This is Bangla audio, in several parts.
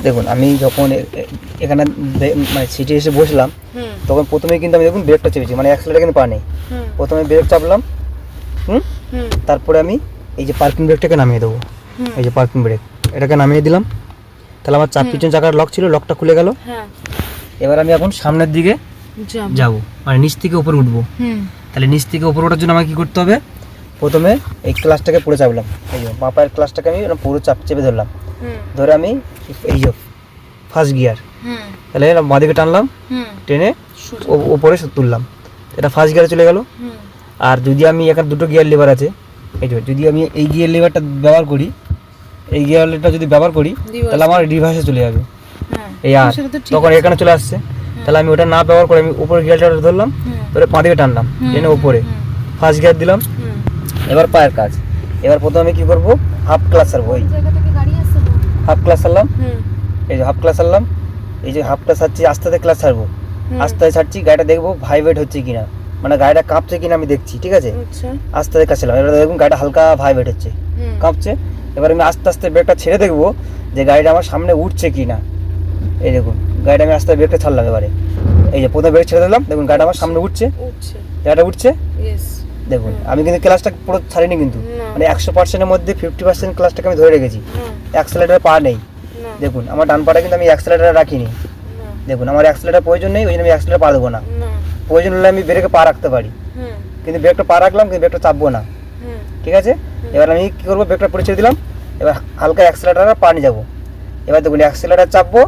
দেখুন আমি যখন এখানে মানে সিটে এসে বসলাম তখন প্রথমে কিন্তু আমি দেখুন ব্রেকটা চেপেছি, মানে অ্যাক্সিলারেটর কিন্তু পানি। প্রথমে ব্রেক চাপলাম, তারপরে আমি এই যে পার্কিং ব্রেকটাকে নামিয়ে দেবো, এই যে পার্কিং ব্রেক এটাকে নামিয়ে দিলাম। তাহলে আমার পিছন চাকার লক ছিল, লকটা খুলে গেল। এবার আমি এখন সামনের দিকে যাব, মানে নিচ থেকে উপরে উঠবো। তাহলে নিচ থেকে উপরে ওঠার জন্য আমাকে কী করতে হবে, প্রথমে এই ক্লাসটাকে পুরো চাপলাম, এই যে মাপায়ের ক্লাসটাকে আমি পুরো চেপে ধরলাম, ধরে আমি এই যে ফার্স্ট গিয়ার, তাহলে বাঁদিকে টানলাম, টেনে ওপরে তুললাম, এটা ফার্স্ট গিয়ারে চলে গেল। আর যদি আমি এখানে দুটো গিয়ার লিভার আছে, এই যে যদি আমি এই গিয়ার লিভারটা ব্যবহার করি, এই গিয়ার লিভারটা যদি ব্যবহার করি তাহলে আমার রিভার্সে চলে যাবে, এই আর তখন এখানে চলে আসছে। তাহলে আমি ওটা না ব্যবহার করে আমি উপরে গিয়ারটা ধরলাম, ধরে বাঁদিকে টানলাম, টেনে উপরে ফার্স্ট গিয়ার দিলাম। এবার পায়ের কাজ, এবার প্রথমে আমি কী করবো, হাফ ক্লাস ছাড়বো, এই হাফ ক্লাস ছাড়লাম, এই যে হাফ ক্লাস ছাড়লাম, এই যে হাফ ক্লাস ছাড়ছি, আস্তে আস্তে ক্লাস ছাড়বো, আস্তে আস্তে ছাড়ছি, গাড়িটা দেখবো ভাইব্রেট হচ্ছে কিনা, মানে গাড়িটা কাঁপছে কিনা আমি দেখছি, ঠিক আছে। আস্তে আস্তে কাছলাম, এবার দেখুন গাড়িটা হালকা ভাইব্রেট হচ্ছে, কাঁপছে। এবার আমি আস্তে আস্তে ব্রেকটা ছেড়ে দেখবো যে গাড়িটা আমার সামনে উঠছে কিনা। এই দেখুন গাড়িটা আমি আস্তে আস্তে ব্রেকটা ছাড়লাম, এবারে এই যে প্রথমে ব্রেক ছেড়ে দিলাম, দেখুন গাড়িটা আমার সামনে উঠছে, গাড়িটা উঠছে। দেখুন আমি কিন্তু ক্লাসটা পুরো ছাড়িনি, কিন্তু মানে 100%-এর মধ্যে 50% ক্লাসটাকে আমি ধরে রেখেছি, অ্যাক্সেলারেটার পা নেই। দেখুন আমার ডান পাটা কিন্তু আমি অ্যাক্সেলারেটার রাখিনি, দেখুন আমার অ্যাক্সেলারেটার প্রয়োজন নেই, ওই জন্য আমি অ্যাক্সেলারেটার পা দেবো না। প্রয়োজন হলে আমি ব্রেকে পা রাখতে পারি, কিন্তু ব্রেকটা পা রাখলাম, কিন্তু ব্রেকটা চাপবো না, ঠিক আছে। এবার আমি কী করবো, ব্রেকটা পরে ছেড়ে দিলাম, এবার হালকা অ্যাক্সেলারেটার পা নিয়ে যাবো। এবার দেখুন অ্যাক্সেলারেটার চাপবো,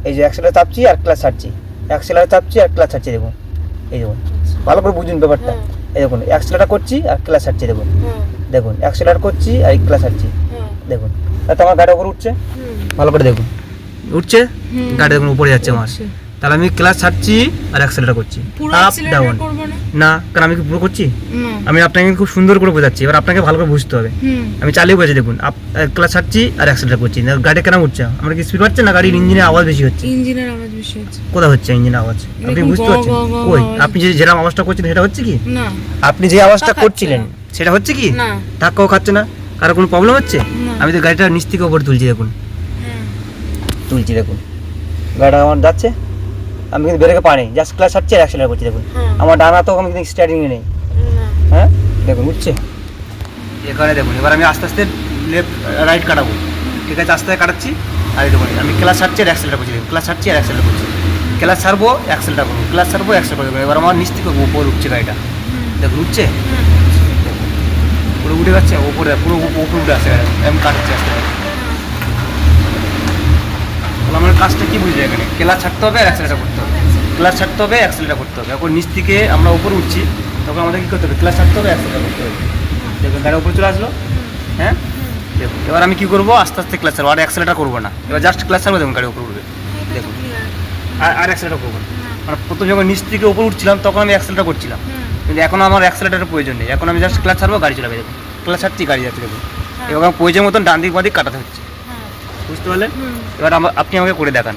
এই যে অ্যাক্সেলারেটার চাপছি আর ক্লাস ছাড়ছি, অ্যাক্সেলারেটার চাপছি আর ক্লাস ছাড়ছি, দেখুন এই দেখুন ভালো করে বুঝুন ব্যাপারটা। এই দেখুন অ্যাক্সেলারেটার করছি আর ক্লাস ছাড়ছি, দেখুন দেখুন অ্যাক্সেলারেট করছি আর ক্লাস ছাড়ছি, দেখুন তাতে আমার গাড়ি উপরে উঠছে, ভালো করে দেখুন উঠছে, গাড়ি দেখুন উপরে যাচ্ছে আমার। তাহলে আমি ক্লাস ছাড়ছি আর অ্যাক্সেলারেট করছি, আপ ডাউন না, কারণ আমি কি পুরো করছি, আমি আপনাকে খুব সুন্দর করে বোঝাচ্ছি, এবার আপনাকে ভালো করে বুঝতে হবে। আমি চালিয়ে বোঝাচ্ছি, দেখুন ক্লাস ছাড়ছি আর অ্যাক্সেলারেট করছি, গাড়ি কেন উঠছে, আমার কি স্পিড পাচ্ছে না, গাড়ির ইঞ্জিনের আওয়াজ বেশি হচ্ছে, ইঞ্জিনের আওয়াজ বেশি হচ্ছে, কোথায় হচ্ছে ইঞ্জিনের আওয়াজ, আপনি বুঝতে পারছেন? ওই আপনি যেরকম আওয়াজটা করছেন সেটা হচ্ছে কি না, আপনি যে আওয়াজটা করছিলেন সেটা হচ্ছে কি না, ধাক্কাও খাচ্ছে না, কারো কোনো প্রবলেম হচ্ছে? আমি তো গাড়িটা নিচ থেকে উপরে তুলছি, দেখুন তুলছি, দেখুন গাড়িটা আমার যাচ্ছে, আমি কিন্তু ব্রেকে পা নেই, জাস্ট ক্লাস ছাড়ছি আর অ্যাক্সেলারেট করছি, দেখুন আমার ডানা তো আমি কিন্তু স্টার্টিংয়ে নেই, হ্যাঁ দেখুন উঠছে এখানে, দেখুন এবার আমি আস্তে আস্তে লেফট রাইট কাটাবো, ঠিক আছে, আস্তে আস্তে কাটাচ্ছি। আর এই দেখুন আমি ক্লাস ছাড়ছি আর অ্যাক্সেলারেট করছি, ক্লাস ছাড়ছি আর অ্যাক্সেলারেট করছি, ক্লাস ছাড়বো অ্যাক্সেলারেট করবো, ক্লাস ছাড়বো অ্যাক্সেলারেট করবো, এবার আমার নিচ থেকে উপরে উঠছে গাড়িটা, দেখুন উঠছে, পুরো উঠে যাচ্ছে ওপরে, পুরো উপরে উঠে আসছে, আমি কাটছি আস্তে আস্তে। তাহলে আমার কাজটা কী বুঝলে, এখানে ক্লাস ছাড়তে হবে অ্যাক্সেলারেট করতে হবে, ক্লাস ছাড়তে হবে অ্যাক্সেলারেট করতে হবে। এখন নিচ থেকে আমরা উপরে উঠছি, তখন আমাদের কী করতে হবে, ক্লাস ছাড়তে হবে অ্যাক্সেলারেট করতে হবে। দেখুন গাড়ি উপরে চলে আসলো, হ্যাঁ দেখুন এবার আমি কী করবো, আস্তে আস্তে ক্লাস ছাড়বো, আর অ্যাক্সেলারেট করবো না, এবার জাস্ট ক্লাস ছাড়বো, দেখুন গাড়ি উপরে উঠবে, দেখুন আর অ্যাক্সেলারেট করবো না। মানে প্রথম যখন নিচ থেকে উপরে উঠছিলাম তখন আমি অ্যাক্সেলারেট করছিলাম, কিন্তু এখন আমার অ্যাক্সেলারেটের প্রয়োজন নেই, এখন আমি জাস্ট ক্লাস ছাড়বো, গাড়ি চালাবে, দেখুন ক্লাস ছাড়ছি গাড়ি যাচ্ছে, দেখুন এবং প্রয়োজন মতন ডান দিক বাঁদিক কাটাতে হচ্ছে, বুঝতে পারলেন? এবার আপনি আমাকে করে দেখান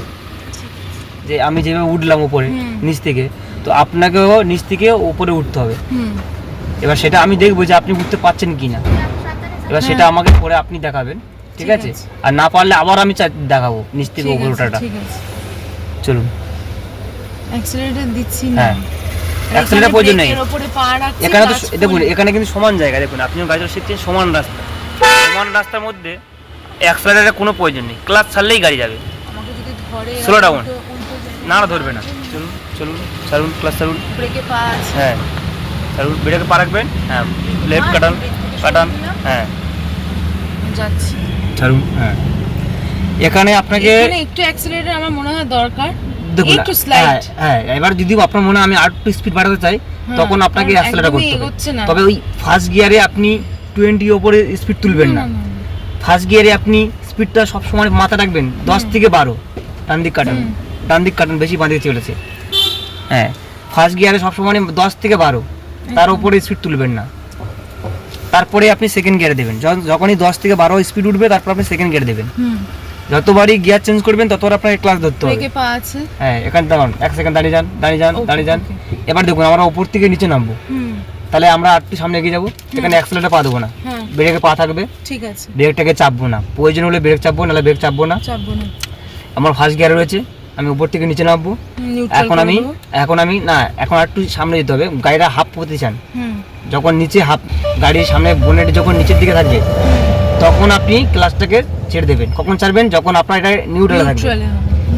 যে আমি যেভাবে উঠলাম উপরে নিচ থেকে, তো আপনাকেও নিচ থেকে উপরে উঠতে হবে। এবার সেটা আমি দেখবো যে আপনি উঠতে পারছেন কি না, এবার সেটা আমাকে করে আপনি দেখাবেন, ঠিক আছে? আর না পারলে আবার আমি দেখাবো নিচ থেকে উপরে ওঠাটা। চলুন অ্যাক্সেলারেটর দিচ্ছি না, হ্যাঁ অ্যাক্সেলারেটর প্রয়োজন নেই, এখানে তো দেখুন এখানে কিন্তু সমান জায়গা, দেখুন আপনিও গাড়িটা শিখছেন, সমান রাস্তা, সমান রাস্তার মধ্যে অ্যাক্সেলারেটরের কোনো প্রয়োজন নেই, ক্লাচ ছাড়লেই গাড়ি যাবে। স্লো ডাউন না, ধরবে না, চলুন চলুন ছাড়ুন, ক্লাচ ছাড়ুন, ব্রেকে পা আছে, হ্যাঁ ছাড়ুন, ব্রেকে পা রাখবেন, হ্যাঁ লেফট কাটান কাটান, হ্যাঁ যাচ্ছি, ছাড়ুন, হ্যাঁ এখানে আপনাকে একটু অ্যাক্সেলারেটর আমার মনে হয় দরকার, দেখুন একটু স্লাইড, হ্যাঁ এবার যদি আপনার মনে হয় আমি আর একটু স্পিড বাড়াতে চাই, তখন আপনাকে অ্যাক্সেলারেটর করতে হবে, তবে ওই ফার্স্ট গিয়ারে আপনি 20 ওপরে স্পিড তুলবেন না, ফার্স্ট গিয়ারে আপনি স্পিডটা সবসময় মাথা রাখবেন 10 থেকে 12, ডান দিক কাটান, ডান দিক কাটান, বেশি বাঁ দিকে চলেছে, হ্যাঁ ফার্স্ট গিয়ারে সবসময় 10 থেকে 12, তার উপরে স্পিড তুলবেন না, তারপরে আপনি সেকেন্ড গিয়ারে দেবেন, যখনই 10 থেকে 12 স্পিড উঠবে তারপর আপনি সেকেন্ড গিয়ারে দেবেন, যতবারই গিয়ার চেঞ্জ করবেন ততবার আপনাকে ক্লাস ধরতে হবে, ব্রেকে পা আছে, হ্যাঁ এখানে দাঁড়ান, এক সেকেন্ড দাঁড়িয়ে যান দাঁড়িয়ে যান দাঁড়িয়ে যান। এবার দেখুন আমরা উপর থেকে নিচে নামবো, তাহলে আমরা একটু সামনে এগিয়ে যাবো, এখানে অ্যাক্সেলারেটর পা দেবো না, ব্রেকে পা থাকবে, ঠিক আছে, ব্রেকটাকে চাপবো না, প্রয়োজন হলে ব্রেক চাপবো, নাহলে ব্রেক চাপবো না, আমার ফার্স্ট গিয়ারে রয়েছে, আমি উপর থেকে নিচে নামবো। নিউট্রাল এখন আমি না, এখন একটু সামনে যেতে হবে, গাড়িটা হাফ করতে চান, হুম যখন নিচে হাফ গাড়ির সামনে বোনেট যখন নিচের দিকে থাকবে তখন আপনি ক্লাচটাকে ছেড়ে দেবেন। কখন ছাড়বেন? যখন আপনার এটা নিউট্রালে থাকবে। নিউট্রালে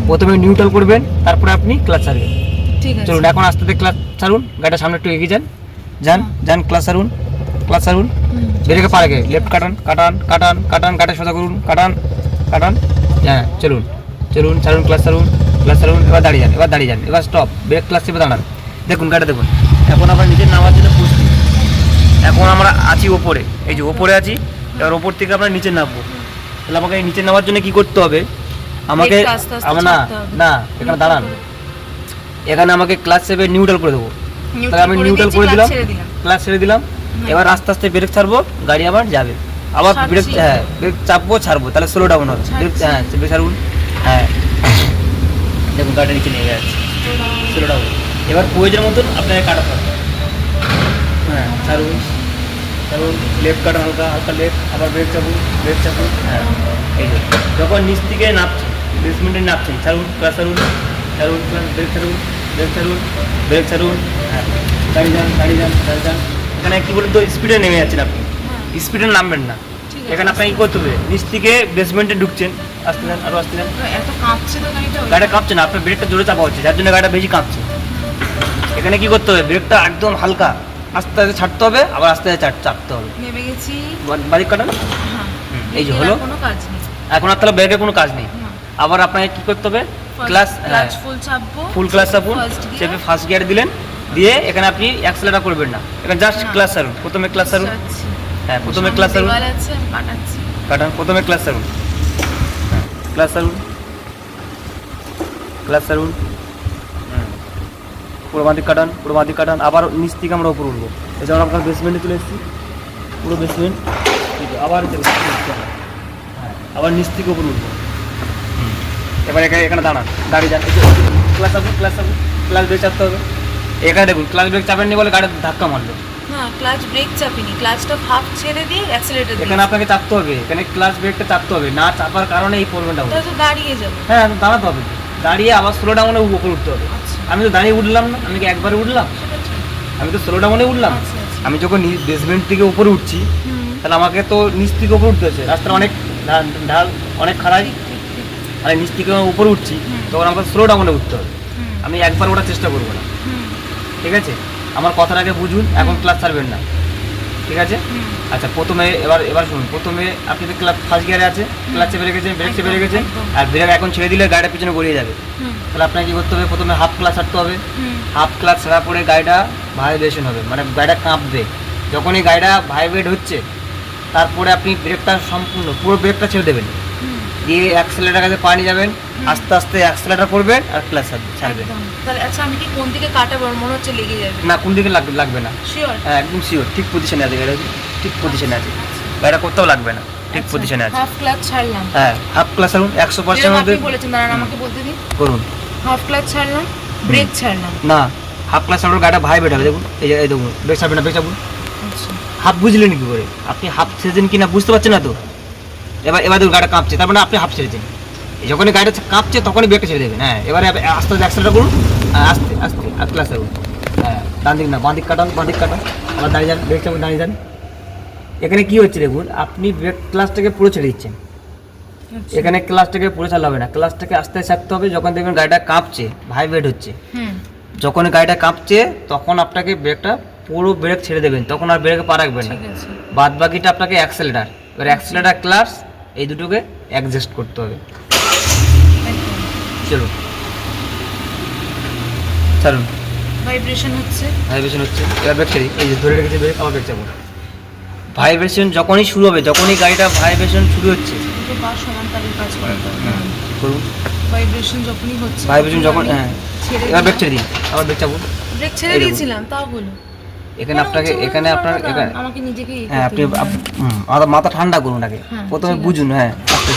প্রথমে নিউট্রাল করবেন, তারপরে আপনি ক্লাচ ছাড়বেন। ঠিক আছে চলুন এখন আস্তে আস্তে ক্লাচ ছাড়ুন, গাড়িটা সামনে একটু এগিয়ে যান, যান যান, ক্লাচ ছাড়ুন, ক্লাচ ছাড়ুন, ব্রেকে পা রেখে লেফট কাটান কাটান কাটান কাটান, গাড়ি সোজা করুন, কাটান কাটান, হ্যাঁ চলুন চলুন, ছাড়ুন, ক্লাচ ছাড়ুন, ক্লাচ ছাড়ুন, এবার দাঁড়িয়ে যান, এবার দাঁড়িয়ে যান, এবার স্টপ, ব্রেক ক্লাচ চেপে দাঁড়ান। দেখুন গাড়ি দেখুন, এখন আমরা নিচে নামার জন্য প্রস্তুত। এখন আমরা আছি ওপরে, এই যে ওপরে আছি, এবার ওপর থেকে আমরা নিচে নামবো। তাহলে আমাকে এই নিচে নামার জন্য কি করতে হবে? আমাকে ব্রেকটা আস্তে আস্তে না ছাড়তে হবে। না, এখানে দাঁড়ান, এখানে আমাকে ক্লাচ চেপে নিউট্রাল করে দেবো। তাহলে আমি নিউট্রাল করে দিলাম, ক্লাচ ছেড়ে দিলাম, এবার আস্তে আস্তে ব্রেক ছাড়বো, গাড়ি আবার যাবে, আবার ব্রেক, হ্যাঁ ব্রেক চাপবো, ছাড়বো, তাহলে স্লো ডাউন হবে। ব্রেক, হ্যাঁ ব্রেক ছাড়ুন, হ্যাঁ দেখুন গাড়িটা নিচে নিয়ে যাচ্ছে, স্লো ডাউন। এবার প্রয়োজনের মতন আপনাকে কাটাতে হবে, হ্যাঁ ছাড়ুন ছাড়ুন, লেফট কাটান, হালকা হালকা লেফট, আবার ব্রেক চাপুন, ব্রেক চাপুন, হ্যাঁ এই যে যখন নিচ থেকে নামছেন, বেসমেন্টে নামছেন, ছাড়ুন, ক্লাচ ছাড়ুন, ছাড়ুন, ব্রেক ছাড়ুন, ব্রেক ছাড়ুন, ব্রেক ছাড়ুন, হ্যাঁ দাঁড়িয়ে যান, দাঁড়িয়ে যান, দাঁড়িয়ে যান। এখানে কি বলুন তো, স্পিডে নেমে যাচ্ছেন আপনি, স্পিডে নামবেন না। এখানে আপনাকে কি করতে হবে? নিচ থেকে বেসমেন্টে ঢুকছেন, আসতে যান, আরও আসতে যান। এত কাঁপছে তো গাড়িটা কাঁপছে না, আপনার ব্রেকটা জোরে চাপা হচ্ছে, যার জন্য গাড়িটা বেশি কাঁপছে। এখানে কি করতে হবে? ব্রেকটা একদম হালকা, আস্তে আস্তে ছাড়তে হবে, আবার আস্তে আস্তে চাপতে হবে। নেমে গেছি, বাদিক কাটান, হ্যাঁ এই যে হলো। কোনো কাজ নেই এখন আর তাহলে ব্রেকের কোনো কাজ নেই। আবার আপনাকে কি করতে হবে? ক্লাস ফুল চাপবো, ফুল ক্লাস চাপুন, First gear। চেপে ফার্স্ট গিয়ার দিলেন, দিয়ে এখানে আপনি অ্যাক্সেলারেটর করবেন না, এখানে জাস্ট ক্লাস ছাড়ুন, প্রথমে ক্লাস ছাড়ুন, যাচ্ছি। হ্যাঁ প্রথমে সামনে ক্লাস ছাড়ুন, দেওয়াল আছে, আমি কাটাচ্ছি। কাটান, প্রথমে ক্লাস ছাড়ুন, ক্লাস ছাড়ুন, ক্লাস ছাড়ুন, পুরো বাঁদিক কাটান, পুরো বাঁদিক কাটান, আবার নিচ থেকে আমরা উপর উঠবো। এই যেমন আপনার বেসমেন্টে চলে এসেছি, পুরো বেসমেন্ট, আবার হ্যাঁ আবার নিচ থেকে উপর উঠবো। এবার এখানে দাঁড়ান, দাঁড়িয়ে যান, ক্লাস চাপুন, ক্লাস চাপুন, ক্লাস ব্রেক চাপতে হবে। এখানে দেখুন ক্লাস ব্রেক চাপেননি বলে গাড়ি ধাক্কা মারলো। না ক্লাচ ব্রেক চাপিনি, ক্লাচটা হাফ ছেড়ে দিয়ে অ্যাক্সিলারেটর দিই। এখানে আপনাকে চাপতে হবে, এখানে ক্লাস ব্রেকটা চাপতে হবে, না চাপার কারণে এই প্রবলেমটা হলো। তাহলে তো দাঁড়িয়ে যাবে। হ্যাঁ দাঁড়াতে হবে, দাঁড়িয়ে আবার স্লো ডাউনে উপরে উঠতে হবে। আচ্ছা। আমি তো দাঁড়িয়ে উঠলাম না, আমি কি একবারে উঠলাম? সেটা ঠিক। আমি তো স্লো ডাউনে উঠলাম। আচ্ছা, আচ্ছা। আমি যখন বেসমেন্ট থেকে উপরে উঠছি, তাহলে আমাকে তো নিচ থেকে উপরে উঠতে হচ্ছে, রাস্তার অনেক ঢাল অনেক খাড়াই, আর নিচ থেকে উপরে উঠছি, তখন আমাকে স্লো ডাউনে উঠতে হবে। আমি একবার ওঠার চেষ্টা করবো না, ঠিক আছে? আমার কথাটাকে বুঝুন, এখন ক্লাস ছাড়বেন না, ঠিক আছে? আচ্ছা প্রথমে এবার শুনুন, প্রথমে আপনি তো ক্লাস ফার্স্ট গিয়ারে আছে, ক্লাস চেপে রেখেছেন, ব্রেক চেপে রেখেছেন, আর ব্রেক এখন ছেড়ে দিলে গাড়িটা পিছনে গড়িয়ে যাবে। তাহলে আপনাকে কী করতে হবে? প্রথমে হাফ ক্লাস ছাড়তে হবে, হাফ ক্লাস ছাড়ার পরে গাড়িটা ভাইব্রেশন হবে, মানে গাড়িটা কাঁপবে। যখনই গাড়িটা ভাইব্রেট হচ্ছে, তারপরে আপনি ব্রেকটা সম্পূর্ণ পুরো ব্রেকটা ছেড়ে দেবেন, দিয়ে অ্যাক্সেলেটার কাছে পা নিয়ে যাবেন, আস্তে আস্তে অ্যাক্সেলেটার করবেন আর ক্লাস ছাড়বেন। তাহলে আচ্ছা আমি কি কোন দিকে কাটাবো? মনে হচ্ছে লেগে যাবে। না কোন দিকে লাগবে না, শিওর? হ্যাঁ একদম শিওর, ঠিক পজিশনে আছে গাড়ি, ঠিক পজিশনে আছে, গাড়িটা করতেও লাগবে না, ঠিক পজিশনে আছে। হাফ ক্লাচ ছাড়লাম, হ্যাঁ হাফ ক্লাস ছাড়ুন, 100% যেরকম মধ্যে আপনি বলেছেন, দাঁড়ান আমাকে বলতে দিন। করুন। হাফ ক্লাচ ছাড়লাম, ব্রেক ছাড়লাম। না হাফ ক্লাস ছাড়ুন, গাড়িটা ভাইব্রেট হবে, দেখুন এই যে এই দেখুন, ব্রেক ছাড়বেন না, ব্রেক চাপুন। আচ্ছা হাফ বুঝলেন কি করে? আপনি হাফ ছেড়েছেন কিনা বুঝতে পারছেন না তো। এবার দেখুন গাড়িটা কাঁপছে, তার মানে আপনি হাফ ছেড়েছেন। যখনই গাড়িটা কাঁপছে তখনই ব্রেকটা ছেড়ে দেবেন। হ্যাঁ এবারে আস্তে আস্তে অ্যাক্সেলেটার করুন, আস্তে আস্তে আর ক্লাস ছাড়ুন। হ্যাঁ ডান দিক না বাঁ দিক কাটান, বাঁ দিক কাটান, আবার দাঁড়িয়ে যান, ব্রেক চাপুন, দাঁড়িয়ে যান। এখানে কি হচ্ছে দেখুন, আপনি ব্রেক ক্লাসটাকে পুরো ছেড়ে দিচ্ছেন, এখানে ক্লাসটাকে পুরো চালাতে হবে না, ক্লাসটাকে আস্তে আস্তে ছাড়তে হবে। যখন দেখবেন গাড়িটা কাঁপছে, ভাইব্রেট হচ্ছে, যখন গাড়িটা কাঁপছে তখন আপনাকে ব্রেকটা পুরো ব্রেক ছেড়ে দেবেন, তখন আর ব্রেকে পা রাখবেন না। ঠিক আছে। বাদ বাকিটা আপনাকে অ্যাক্সেলেটার, এবার অ্যাক্সেলেটার ক্লাস এই দুটোকে অ্যাডজাস্ট করতে হবে। চলুন ছাড়ুন, ভাইব্রেশন হচ্ছে, ভাইব্রেশন হচ্ছে, এবার ব্রেক ছেড়ে, এই যে ধরে রেখেছে ব্রেক, আবার ব্রেক চাপুন। ভাইব্রেশন যখনই শুরু হবে, যখনই গাড়িটা ভাইব্রেশন শুরু হচ্ছে, দুটো পা সমান তালে কাজ করে। করুন ভাইব্রেশন যখনই হচ্ছে, ভাইব্রেশন যখন, হ্যাঁ ছেড়ে এবার ব্রেক ছেড়ে দিন, আবার ব্রেক চাপুন। ব্রেক ছেড়ে এই দেখুন। দিয়েছিলাম, তাও হলো। এখানে আপনাকে, এখানে আপনার এখানে, আমাকে নিজেকে হ্যাঁ আপনি মাথা ঠান্ডা করুন আগে, হ্যাঁ, প্রথমে ঠিক আছে। বুঝুন, হ্যাঁ আস্তে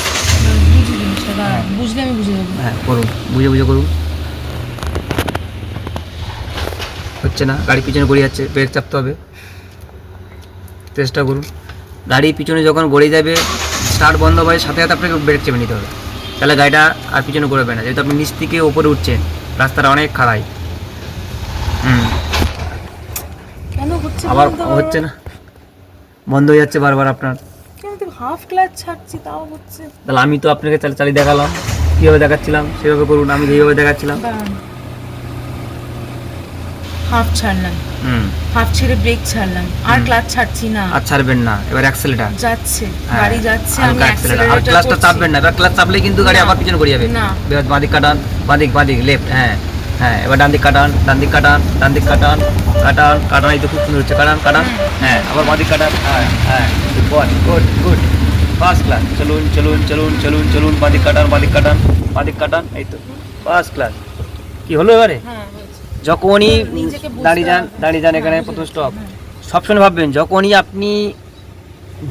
বুঝি জিনিসটা, দাঁড়ান, বুঝলে আমি বুঝে যাবো। হ্যাঁ করুন, বুঝে বুঝে করুন। হচ্ছে না, গাড়ি পিছনে গড়িয়ে যাচ্ছে, ব্রেক চাপতে হবে, চেষ্টা করুন। গাড়ি পিছনে যখন গড়িয়ে যাবে, স্টার্ট বন্ধ হবে, সাথে সাথে আপনাকে ব্রেক চেপে নিতে হবে। তাহলে গাড়িটা আর পিছনে ঘুরবে না, যেহেতু আপনি নিচ থেকে উপরে উঠছেন, রাস্তাটা অনেক খাড়াই। কেন হচ্ছে আবার বলুন তো বারবার? হচ্ছে না, বন্ধ হয়ে যাচ্ছে বারবার আপনার। কেন তো হাফ ক্লাচ ছাড়ছি তাও হচ্ছে। তাহলে আমি তো আপনাকে চালিয়ে দেখালাম, কীভাবে দেখাচ্ছিলাম সেভাবে করুন, আমি যেভাবে দেখাচ্ছিলাম। হাফ ছাড়লাম, হুম, হাফ ছেড়ে ব্রেক ছাড়লাম, আর ক্লাচ ছাড়ছি না, আর ছাড়বেন না, এবার অ্যাক্সেলেটার যাচ্ছে গাড়ি যাচ্ছে, আমি আর অ্যাক্সেলারেটর ক্লাচটা চাপবেন না, এবার ক্লাচ চাপলে কিন্তু গাড়ি না। আবার পিছনে ঘুরে যাবে। না। এবার বাঁদিক কাটান, বাঁদিক লেফট, হ্যাঁ হ্যাঁ, এবার ডান দিক কাটান, ডান দিক কাটান, ডান দিক কাটান, কাটান কাটান, এই তো খুব সুন্দর হচ্ছে, কাটান কাটান, হ্যাঁ আবার বাঁদিক কাটান, হ্যাঁ হ্যাঁ, good good good, first class. চলুন চলুন চলুন চলুন চলুন, বাঁদিক কাটান, বাঁদিক কাটান, বাঁদিক কাটান, এই তো ফার্স্ট ক্লাস। কি হলো এবারে? হ্যাঁ হয়েছে। যখনই নিজেকে বুঝতে দাঁড়িয়ে যান এখানে হ্যাঁ, প্রথম স্টপ, হ্যাঁ। সবসময় ভাববেন যখনই আপনি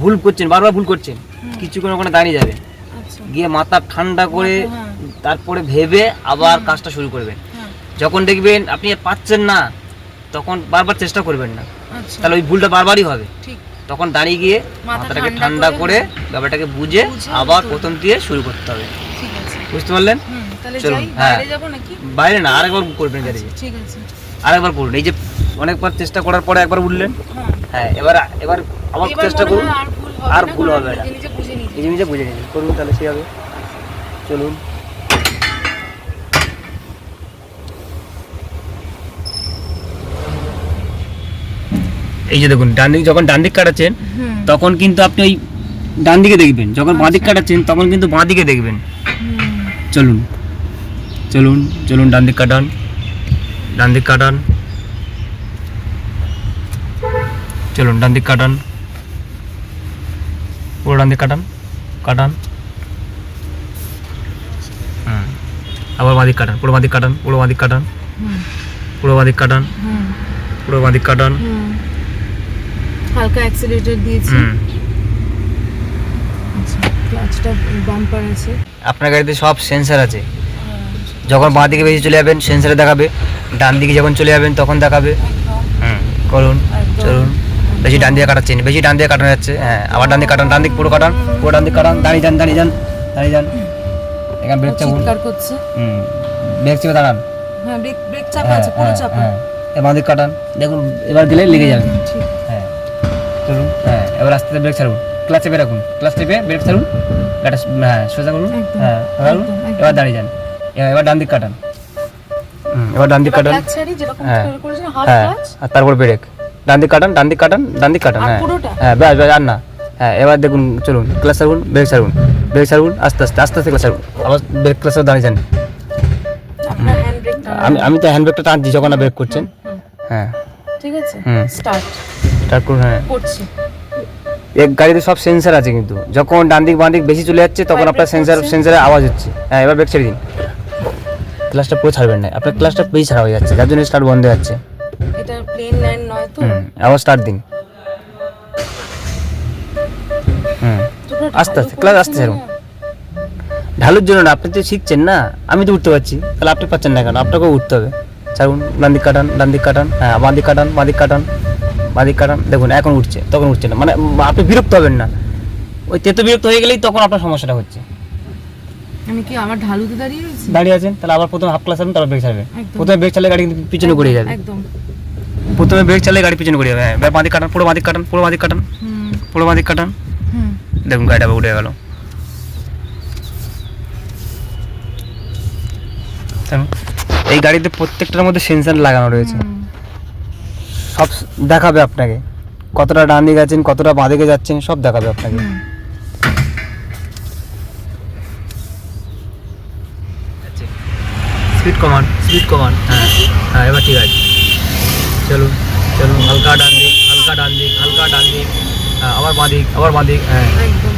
ভুল করছেন, বারবার ভুল করছেন, কিছুক্ষণ ওখানে দাঁড়িয়ে যাবেন, আচ্ছা। গিয়ে মাথা ঠান্ডা করে হ্যাঁ। তারপরে ভেবে আবার কাজটা শুরু করবেন। হ্যাঁ, যখন দেখবেন আপনি আর পাচ্ছেন না, তখন বারবার চেষ্টা করবেন না, আচ্ছা। তাহলে ওই ভুলটা বারবারই হবে। ঠিক। তখন দাঁড়িয়ে গিয়ে মাথা মাথাটাকে ঠান্ডা ঠান্ডা করে, করে ব্যাপারটাকে বুঝে বুঝে আবার শুরু। প্রথম দিয়ে শুরু করতে হবে। ঠিক আছে। বুঝতে পারলেন? তাহলে চলুন, যাই, হ্যাঁ। বাইরে যাবো নাকি? বাইরে না, আরেকবার করবেন গাড়ি, আচ্ছা, ঠিক আছে। আরেকবার করুন। এই যে অনেকবার চেষ্টা করার পরে একবার উঠলেন, হ্যাঁ। হ্যাঁ এবার এবার আবার এবার চেষ্টা মনে করুন, হয় আর না, ভুল কারণ হবে না। নিজে নিজে বুঝে নিয়েছি। নিজে নিজে বুঝে নিন, করুন তাহলে সেই হবে। চলুন, এই যে দেখুন ডান দিক, যখন ডান দিক কাটাচ্ছেন হুম। তখন কিন্তু আপনি ওই ডান দিকে দেখবেন, যখন বাঁ দিক কাটাচ্ছেন তখন কিন্তু বাঁ দিকে দেখবেন। হুম। চলুন চলুন চলুন, ডান দিক কাটান, ডান দিক কাটান, চলুন ডান দিক কাটান, পুরো ডান দিক কাটান, কাটান, আবার বাঁ দিক কাটান, পুরো বাঁ দিক কাটান, পুরো বাঁ দিক কাটান, হুম। পুরো বাঁ দিক কাটান, হুম। পুরো বাঁ দিক কাটান, হুম। হালকা অ্যাক্সিলারেটর দিয়েছি। আচ্ছা, ক্লাচটা বাম্পার আছে। আপনার গাড়িতে সব সেন্সার আছে, যখন বাঁ দিকে বেশি চলে যাবেন সেন্সারে দেখাবে, ডান দিকে যখন চলে যাবেন তখন দেখাবে। করুন, চলুন, বেশি ডান দিয়ে কাটাচ্ছেন, বেশি ডান দিয়ে কাটানো যাচ্ছে, হ্যাঁ আবার ডান দিকে কাটান, ডান দিক পুরো কাটান, পুরো ডান দিক কাটান, দাঁড়িয়ে যান দাঁড়িয়ে যান দাঁড়িয়ে যান, এখানে ব্রেক চাপুন, চিৎকার করছে। ব্রেক চেপে দাঁড়ান, হ্যাঁ, ব্রেক ব্রেক চাপা আছে, পুরো চাপা। এবার দিক কাটান, দেখুন এবার গেলে লেগে যাবে, ঠিক। হ্যাঁ চলুন, হ্যাঁ এবার আস্তে আস্তে ব্রেক ছাড়ুন, ক্লাচ চেপে রাখুন, ক্লাচ চেপে ব্রেক ছাড়ুন, গাড়িটা হ্যাঁ সোজা করুন, একদম, হ্যাঁ ছাড়ুন, একদম। এবার দাঁড়িয়ে যান, এবার ডান দিক কাটান, এবার ডান দিক কাটান, ক্লাচ ছাড়ি, যেরকম হ্যাঁ। করেছেন হাফ হ্যাঁ ক্লাচ। আর তারপর ব্রেক, ডান দিক কাটান, ডান দিক কাটান, ডান দিক কাটান, আর হ্যাঁ পুরোটা? হ্যাঁ ব্যাস ব্যাস, আর না, হ্যাঁ এবার দেখুন, চলুন ক্লাচ ছাড়ুন, ব্রেক ছাড়ুন, ব্রেক ছাড়ুন, আস্তে আস্তে আস্তে আস্তে ক্লাচ ছাড়ুন, আবার ব্রেক ক্লাচে দাঁড়িয়ে যান। আপনার হ্যান্ড ব্রেক আমি তো হ্যান্ড ব্রেকটা টানছি যখন না ব্রেক করছেন, হ্যাঁ ঠিক আছে। হুম। স্টার্ট স্টার্ট করুন, হ্যাঁ করছি। এক গাড়িতে সব সেন্সার আছে, কিন্তু যখন ডান দিক বাঁ দিক বেশি চলে যাচ্ছে তখন আপনার সেন্সারের আওয়াজ হচ্ছে, হ্যাঁ এবার ব্রেক ছেড়ে দিন, ক্লাচটা পুরো ছাড়বেন না, আপনার ক্লাচটা বেশি ছাড়া হয়ে যাচ্ছে, যার জন্য স্টার্ট বন্ধ হয়ে যাচ্ছে। এটা প্লেন ল্যান্ড নয় তো। আবার স্টার্ট দিন, তোমরা আস্তে আস্তে ঢালু ক্লাচ করছো আস্তে না? ছাড়ুন, ঢালুর জন্য না, আপনি তো শিখছেন না, আমি তো উঠতে পারছি, তাহলে আপনি পাচ্ছেন না কেন, আপনাকেও উঠতে হবে। ছাড়ুন, ডান দিক কাটান, ডান দিক কাটান, হ্যাঁ বাঁ দিক কাটান, বাঁ দিক কাটান, বাঁ দিক কাটান, দেখুন এখন উঠছে, তখন উঠছে না, মানে আপনি বিরক্ত হবেন না, ওই তেতো বিরক্ত হয়ে গেলেই তখন আপনার সমস্যাটা হচ্ছে। আমি কি আমার ঢালুতে দাঁড়িয়ে রয়েছি? দাঁড়িয়ে আছেন, তাহলে আবার প্রথমে হাফ ক্লাস ছাড়বেন, তারপর ব্রেক ছাড়বেন, একদম। প্রথমে ব্রেক চালালে গাড়ি কিন্তু পিছনে ঘুরে যাবে, একদম। প্রথমে ব্রেক চালালে গাড়ি পিছনে ঘুরে যাবে, হ্যাঁ এবার বাঁ দিক কাটান, পুরো বাঁ দিক কাটান, পুরো বাঁ দিক কাটান, হুম। পুরো বাঁ দিক কাটান, হুম। দেখুন গাড়িটা আবার উঠে গেল। এই গাড়িতে প্রত্যেকটার মধ্যে সেন্সার লাগানো রয়েছে, সব দেখাবে আপনাকে, কতটা ডান দিকে যাচ্ছেন, কতটা বাঁ দিকে যাচ্ছেন, সব দেখাবে আপনাকে। স্পিড কমান, স্পিড কমান, হ্যাঁ হ্যাঁ এবার ঠিক আছে, চলুন চলুন, হালকা ডান দিক, হালকা ডান দিক, হালকা ডান দিক, হ্যাঁ আবার বাঁ দিক, আবার বাঁ দিক, হ্যাঁ একদম।